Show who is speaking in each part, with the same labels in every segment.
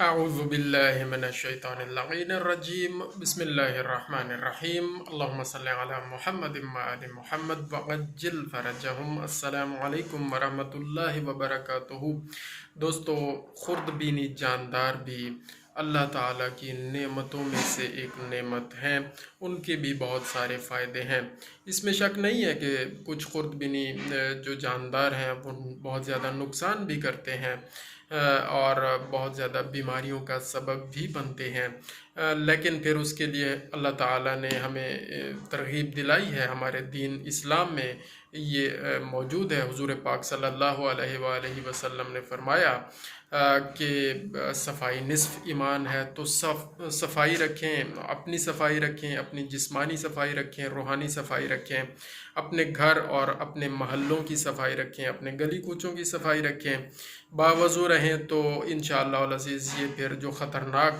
Speaker 1: أعوذ بالله من الشيطان اللعين الرجيم بسم الله الرحمن الرحيم اللهم صل على محمد وآل محمد وعجل فرجهم السلام علیکم ورحمۃ اللہ وبرکاتہ۔ دوستو، خوردبینی جاندار بھی اللہ تعالیٰ کی نعمتوں میں سے ایک نعمت ہیں، ان کے بھی بہت سارے فائدے ہیں۔ اس میں شک نہیں ہے کہ کچھ خوردبینی جو جاندار ہیں وہ بہت زیادہ نقصان بھی کرتے ہیں اور بہت زیادہ بیماریوں کا سبب بھی بنتے ہیں، لیکن پھر اس کے لیے اللہ تعالیٰ نے ہمیں ترغیب دلائی ہے۔ ہمارے دین اسلام میں یہ موجود ہے۔ حضور پاک صلی اللہ علیہ وآلہ وسلم نے فرمایا کہ صفائی نصف ایمان ہے، تو صفائی رکھیں، اپنی صفائی رکھیں، اپنی جسمانی صفائی رکھیں، روحانی صفائی رکھیں، اپنے گھر اور اپنے محلوں کی صفائی رکھیں، اپنے گلی کوچوں کی صفائی رکھیں، باوضو رہیں، تو انشاءاللہ العزیز یہ پھر جو خطرناک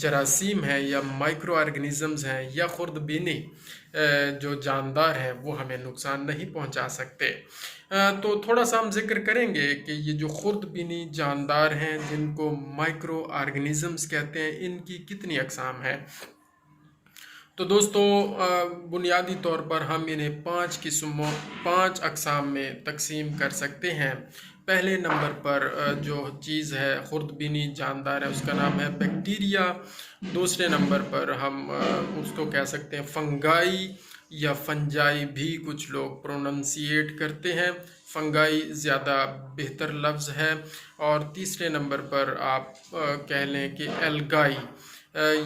Speaker 1: جراثیم ہیں یا مائکرو آرگنزمز ہیں یا خوردبینی جو جاندار ہیں وہ ہمیں نقصان نہیں پہنچا سکتے۔ تو تھوڑا سا ہم ذکر کریں گے کہ یہ جو خوردبینی جاندار ہیں جن کو مائکرو آرگنزمز کہتے ہیں، ان کی کتنی اقسام ہیں۔ تو دوستو، بنیادی طور پر ہم انہیں 5 اقسام میں تقسیم کر سکتے ہیں۔ پہلے نمبر پر جو چیز ہے خوردبینی جاندار ہے اس کا نام ہے بیکٹیریا۔ دوسرے نمبر پر ہم اس کو کہہ سکتے ہیں فنگائی یا فنجائی بھی کچھ لوگ پروننسیٹ کرتے ہیں، فنگائی زیادہ بہتر لفظ ہے۔ اور تیسرے نمبر پر آپ کہہ لیں کہ ایلگائی،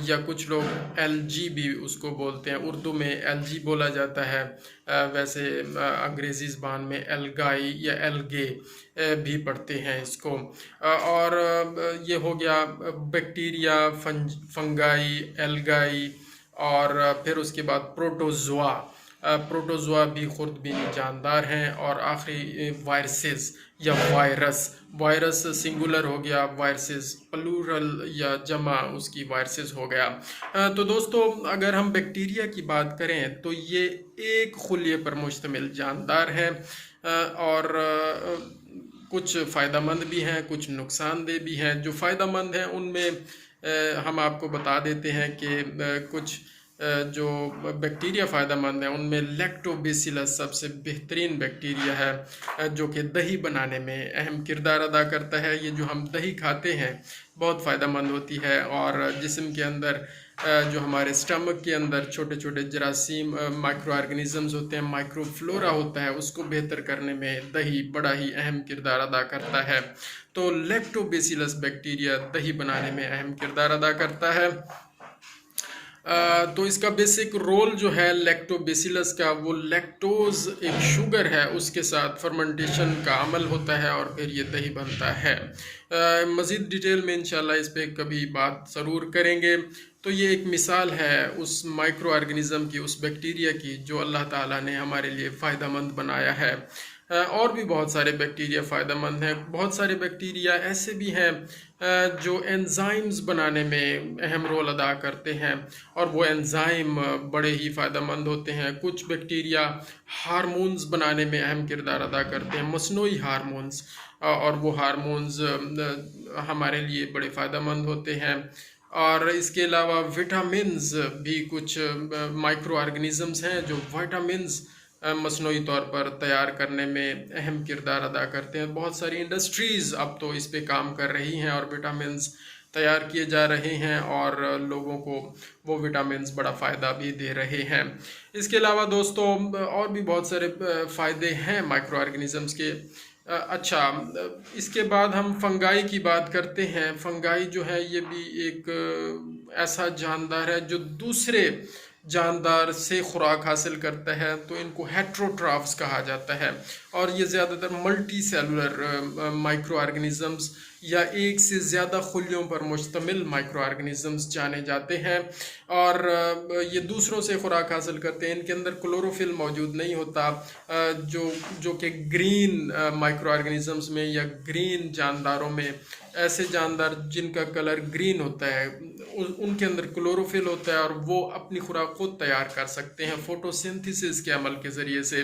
Speaker 1: یا کچھ لوگ ایل جی بھی اس کو بولتے ہیں، اردو میں ایل جی بولا جاتا ہے، ویسے انگریزی زبان میں ایلگائی یا ایلگے بھی پڑھتے ہیں اس کو۔ اور یہ ہو گیا بیکٹیریا، فنگائی، ایلگائی، اور پھر اس کے بعد پروٹوزوا بھی خوردبینی جاندار ہیں، اور آخری وائرسز یا وائرس سنگولر ہو گیا، وائرسز پلورل یا جمع اس کی وائرسز ہو گیا۔ تو دوستو، اگر ہم بیکٹیریا کی بات کریں تو یہ ایک خلیے پر مشتمل جاندار ہے، اور کچھ فائدہ مند بھی ہیں، کچھ نقصان دہ بھی ہیں۔ جو فائدہ مند ہیں ان میں ہم آپ کو بتا دیتے ہیں کہ کچھ جو بیکٹیریا فائدہ مند ہیں ان میں لیکٹوبیسیلس سب سے بہترین بیکٹیریا ہے، جو کہ دہی بنانے میں اہم کردار ادا کرتا ہے۔ یہ جو ہم دہی کھاتے ہیں بہت فائدہ مند ہوتی ہے، اور جسم کے اندر جو ہمارے سٹمک کے اندر چھوٹے چھوٹے جراثیم مائکرو آرگنزمز ہوتے ہیں، مائکرو فلورا ہوتا ہے، اس کو بہتر کرنے میں دہی بڑا ہی اہم کردار ادا کرتا ہے۔ تو لیکٹوبیسیلس بیکٹیریا دہی بنانے میں اہم کردار ادا کرتا ہے۔ تو اس کا بیسک رول جو ہے لیکٹوبیسیلس کا، وہ لیکٹوز ایک شوگر ہے، اس کے ساتھ فرمنٹیشن کا عمل ہوتا ہے اور پھر یہ دہی بنتا ہے۔ مزید ڈیٹیل میں انشاءاللہ اس پہ کبھی بات ضرور کریں گے۔ تو یہ ایک مثال ہے اس مائکرو آرگنزم کی، اس بیکٹیریا کی جو اللہ تعالیٰ نے ہمارے لیے فائدہ مند بنایا ہے۔ اور بھی بہت سارے بیکٹیریا فائدہ مند ہیں۔ بہت سارے بیکٹیریا ایسے بھی ہیں جو انزائمز بنانے میں اہم رول ادا کرتے ہیں، اور وہ انزائم بڑے ہی فائدہ مند ہوتے ہیں۔ کچھ بیکٹیریا ہارمونز بنانے میں اہم کردار ادا کرتے ہیں، مصنوعی ہارمونز، اور وہ ہارمونز ہمارے لیے بڑے فائدہ مند ہوتے ہیں۔ اور اس کے علاوہ وٹامنز بھی کچھ مائکرو آرگنزمز ہیں جو وٹامنز مصنوعی طور پر تیار کرنے میں اہم کردار ادا کرتے ہیں۔ بہت ساری انڈسٹریز اب تو اس پہ کام کر رہی ہیں اور وٹامنز تیار کیے جا رہے ہیں، اور لوگوں کو وہ وٹامنز بڑا فائدہ بھی دے رہے ہیں۔ اس کے علاوہ دوستو اور بھی بہت سارے فائدے ہیں مائکرو آرگنزمز کے۔ اچھا، اس کے بعد ہم فنگائی کی بات کرتے ہیں۔ فنگائی جو ہے یہ بھی ایک ایسا جاندار ہے جو دوسرے جاندار سے خوراک حاصل کرتا ہے، تو ان کو ہیٹروٹرافز کہا جاتا ہے، اور یہ زیادہ تر ملٹی سیلولر مائکرو آرگنزمز یا ایک سے زیادہ خلیوں پر مشتمل مائکرو آرگنزمز جانے جاتے ہیں، اور یہ دوسروں سے خوراک حاصل کرتے ہیں۔ ان کے اندر کلوروفل موجود نہیں ہوتا، جو کہ گرین مائکرو آرگنزمز میں یا گرین جانداروں میں، ایسے جاندار جن کا کلر گرین ہوتا ہے ان کے اندر کلوروفل ہوتا ہے، اور وہ اپنی خوراک خود تیار کر سکتے ہیں فوٹو سنتھیسس کے عمل کے ذریعے سے۔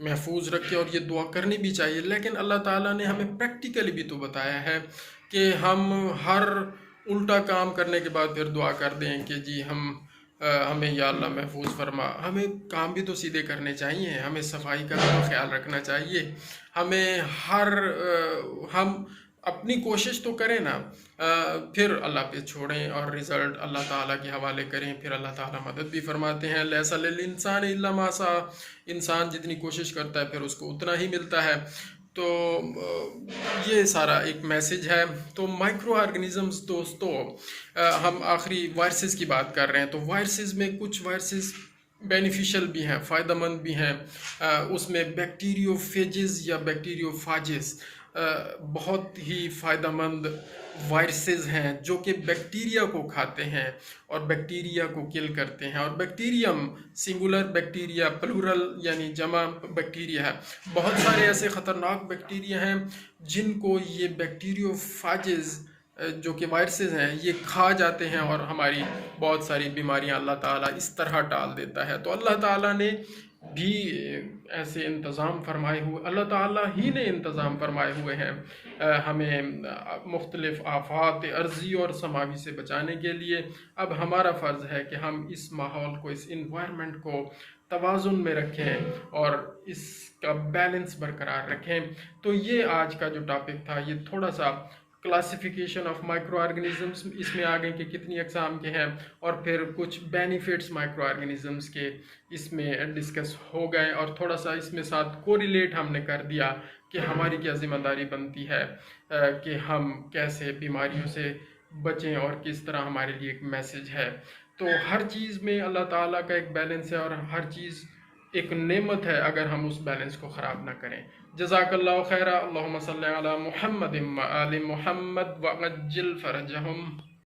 Speaker 1: محفوظ رکھے، اور یہ دعا کرنی بھی چاہیے۔ لیکن اللہ تعالیٰ نے ہمیں پریکٹیکلی بھی تو بتایا ہے کہ ہم ہر الٹا کام کرنے کے بعد پھر دعا کر دیں کہ جی ہمیں یا اللہ محفوظ فرما۔ ہمیں کام بھی تو سیدھے کرنے چاہیے، ہمیں صفائی کا بھی خیال رکھنا چاہیے، ہمیں ہم اپنی کوشش تو کریں نا، پھر اللہ پہ چھوڑیں اور رزلٹ اللہ تعالیٰ کے حوالے کریں، پھر اللہ تعالیٰ مدد بھی فرماتے ہیں۔ لیس للانسان الا ما سعی، انسان جتنی کوشش کرتا ہے پھر اس کو اتنا ہی ملتا ہے۔ تو یہ سارا ایک میسج ہے۔ تو مائکرو آرگنزمز دوستو، ہم آخری وائرسز کی بات کر رہے ہیں، تو وائرسز میں کچھ وائرسز بینیفیشل بھی ہیں، فائدہ مند بھی ہیں۔ اس میں بیکٹیریو فیجز یا بیکٹیریو فاجز بہت ہی فائدہ مند وائرسز ہیں جو کہ بیکٹیریا کو کھاتے ہیں اور بیکٹیریا کو کل کرتے ہیں۔ اور بیکٹیریم سنگولر بیکٹیریا، پلورل یعنی جمع بیکٹیریا ہے۔ بہت سارے ایسے خطرناک بیکٹیریا ہیں جن کو یہ بیکٹیریو فاجز جو کہ وائرسز ہیں یہ کھا جاتے ہیں، اور ہماری بہت ساری بیماریاں اللہ تعالیٰ اس طرح ٹال دیتا ہے۔ تو اللہ تعالیٰ نے بھی ایسے انتظام فرمائے ہوئے، اللہ تعالیٰ ہی نے انتظام فرمائے ہوئے ہیں ہمیں مختلف آفات ارضی اور سماوی سے بچانے کے لیے۔ اب ہمارا فرض ہے کہ ہم اس ماحول کو، اس انوائرمنٹ کو توازن میں رکھیں اور اس کا بیلنس برقرار رکھیں۔ تو یہ آج کا جو ٹاپک تھا، یہ تھوڑا سا کلاسیفیکیشن آف مائکرو آرگنزمز اس میں آگے کہ کتنی اقسام کے ہیں، اور پھر کچھ بینیفٹس مائکرو آرگنزمز کے اس میں ڈسکس ہو گئے، اور تھوڑا سا اس میں ساتھ کوریلیٹ ہم نے کر دیا کہ ہماری کیا ذمہ داری بنتی ہے کہ ہم کیسے بیماریوں سے بچیں اور کس طرح ہمارے لیے ایک میسج ہے۔ تو ہر چیز میں اللہ تعالیٰ کا ایک بیلنس ہے، اور ہر چیز ایک نعمت ہے اگر ہم اس بیلنس کو خراب نہ کریں۔ جزاک اللہ خیرہ۔ اللہم صلی علی محمد و آل محمد وعجل فرجہم۔